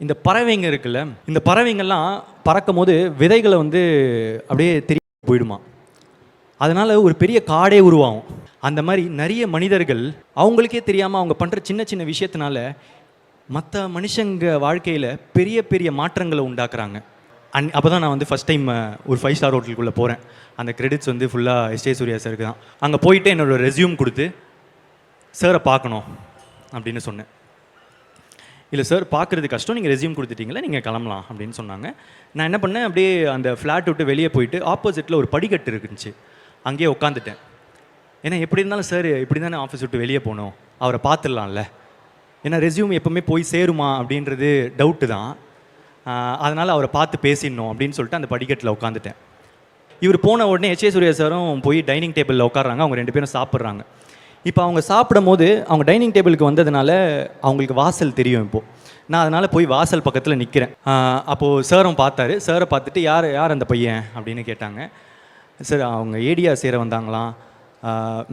இந்த பறவைங்க இருக்குல்ல, இந்த பறவைங்கள்லாம் பறக்கும்போது விதைகள வந்து அப்படியே தெரியாம போயிடுமா. அதனால ஒரு பெரிய காடே உருவாகும். அந்த மாரி நெறைய மனிதர்கள் அவங்களுக்கே தெரியாம அவங்க பண்ற சின்ன சின்ன விஷயத்தினால மத்த மனுஷங்க வாழ்க்கையில பெரிய பெரிய மாற்றங்கள உண்டாக்குறாங்க. அப்பதான் நான் வந்து ஃபர்ஸ்ட் டைம் ஒரு 5 ஸ்டார் ஹோட்டலுக்குள்ள போறேன். அந்த கிரெடிட்ஸ் வந்து ஃபுல்லா எஸ்.ஜே. சூர்யா சாருக்கு தான். அங்க போயிட்டு என்னோட ரெஸ்யூம் குடுத்து, "சார பார்க்கணும்" அப்படின்னு சொன்னேன். "இல்ல சார், பார்க்குறது கஷ்டம். நீங்க ரெஸ்யூம் குடுத்துட்டீங்கல்ல, நீங்க கிளம்பலாம்" அப்படின்னு சொன்னாங்க. நான் என்ன பண்ணேன், அப்படியே அந்த ஃப்ளாட் விட்டு வெளியே போயிட்டு ஆப்போசிட்டில் ஒரு படிக்கட்டு இருந்துச்சு. அங்கேயே உட்காந்துட்டேன். ஏன்னா எப்படி இருந்தாலும் சார் இப்படி தானே ஆஃபீஸ் விட்டு வெளியே போகணும், அவரை பார்த்துடலாம்ல. ஏன்னா ரெஸ்யூம் எப்போவுமே போய் சேருமா அப்படின்றது டவுட்டு தான். அதனால் அவரை பார்த்து பேசிடணும் அப்படின்னு சொல்லிட்டு அந்த படிக்கட்டில் உட்காந்துட்டேன். இவர் போன உடனே எஸ்.ஜே. சூர்யா சாரும் போய் டைனிங் டேபிளில் உட்காடுறாங்க. அவங்க 2 பேரும் சாப்பிட்றாங்க. இப்போ அவங்க சாப்பிடும்போது அவங்க டைனிங் டேபிளுக்கு வந்ததுனால அவங்களுக்கு வாசல் தெரியும் இப்போது. நான் அதனால் போய் வாசல் பக்கத்தில் நிற்கிறேன். அப்போது சாரும் பார்த்தாரு. சாரை பார்த்துட்டு யார் அந்த பையன் அப்படின்னு கேட்டாங்க. சார், அவங்க ஏடியா சேர வந்தாங்களாம்.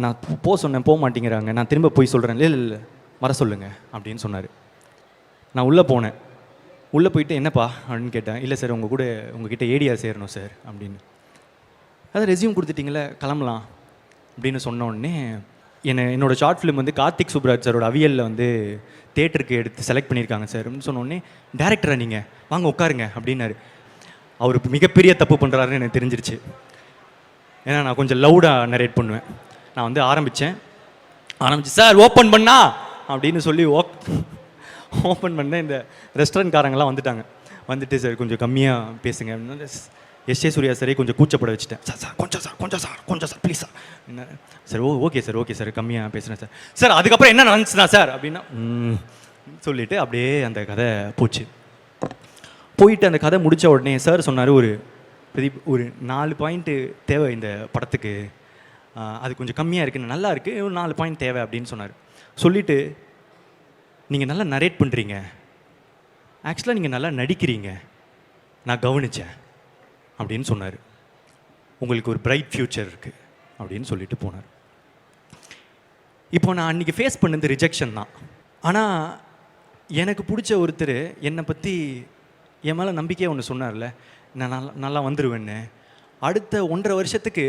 நான் சொன்னேன், போக மாட்டேங்கிறாங்க. நான் திரும்ப போய் சொல்கிறேன். இல்லை வர சொல்லுங்க அப்படின்னு சொன்னார். நான் உள்ளே போனேன். உள்ளே போயிட்டு என்னப்பா அப்படின்னு கேட்டேன். இல்லை சார், உங்ககிட்ட ஏடியா சேரணும் சார் அப்படின்னு. அதான் ரெஸ்யூம் கொடுத்துட்டிங்களே, கிளம்பலாம் அப்படின்னு சொன்ன உடனே என்னோடய ஷார்ட் ஃபிலிம் வந்து கார்த்திக் சுப்ராஜ் சாரோட அவியலில் வந்து தேட்டருக்கு எடுத்து செலக்ட் பண்ணியிருக்காங்க சார் அப்படின்னு சொன்னோடனே, டேரக்டரா நீங்கள் வாங்க உட்காருங்க அப்படின்னாரு. அவர் மிகப்பெரிய தப்பு பண்ணுறாருன்னு எனக்கு தெரிஞ்சிருச்சு. ஏன்னா நான் கொஞ்சம் லவுடாக நரேட் பண்ணுவேன். நான் வந்து ஆரம்பித்து சார் ஓப்பன் பண்ணா அப்படின்னு சொல்லி ஓப்பன் பண்ண இந்த ரெஸ்டாரண்ட்காரங்கெல்லாம் வந்துட்டு சார் கொஞ்சம் கம்மியாக பேசுங்க அப்படின்னு எஸ்.ஜே. சூர்யா சாரே கொஞ்சம் கூச்சப்பட வச்சுட்டேன். சார் கொஞ்சம் சார் ப்ளீஸ் சார் என்ன சார். ஓகே சார் கம்மியாக பேசுகிறேன் சார். சார் அதுக்கப்புறம் என்ன நடந்துச்சுனா சார் அப்படின்னா சொல்லிவிட்டு அப்படியே அந்த கதை போயிட்டு அந்த கதை முடித்த உடனே சார் சொன்னார், ஒரு 4 பாயிண்ட்டு தேவை இந்த படத்துக்கு, அது கொஞ்சம் கம்மியாக இருக்குது, நல்லா இருக்குது, ஒரு 4 பாயிண்ட் தேவை அப்படின்னு சொன்னார். சொல்லிவிட்டு, நீங்கள் நல்லா நரேட் பண்ணுறீங்க, ஆக்சுவலாக நீங்கள் நல்லா நடிக்கிறீங்க, நான் கவனித்தேன் அப்படின்னு சொன்னார். உங்களுக்கு ஒரு பிரைட் ஃப்யூச்சர் இருக்குது அப்படின்னு சொல்லிட்டு போனார். இப்போ நான் அன்றைக்கி ஃபேஸ் பண்ணது ரிஜெக்ஷன் தான். ஆனால் எனக்கு பிடிச்ச ஒருத்தர் என்னை பற்றி என் மேலே நம்பிக்கையாக ஒன்று சொன்னார்ல, நான் நல்லா வந்துடுவேன்னு. அடுத்த 1.5 வருஷத்துக்கு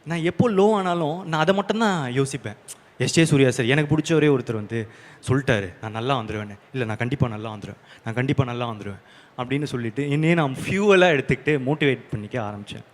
நான் எப்போ லோ ஆனாலும் நான் அதை மட்டும்தான் யோசிப்பேன். எஸ்.ஜே. சூர்யா சார் எனக்கு பிடிச்ச ஒருத்தர் வந்து சொல்லிட்டாரு, நான் நல்லா வந்துடுவேன்னு. இல்லை, நான் கண்டிப்பாக நல்லா வந்துடுவேன் அப்படின்னு சொல்லிட்டு என்னையே நான் ஃபியூவலாக எடுத்துக்கிட்டு மோட்டிவேட் பண்ணிக்க ஆரம்பித்தேன்.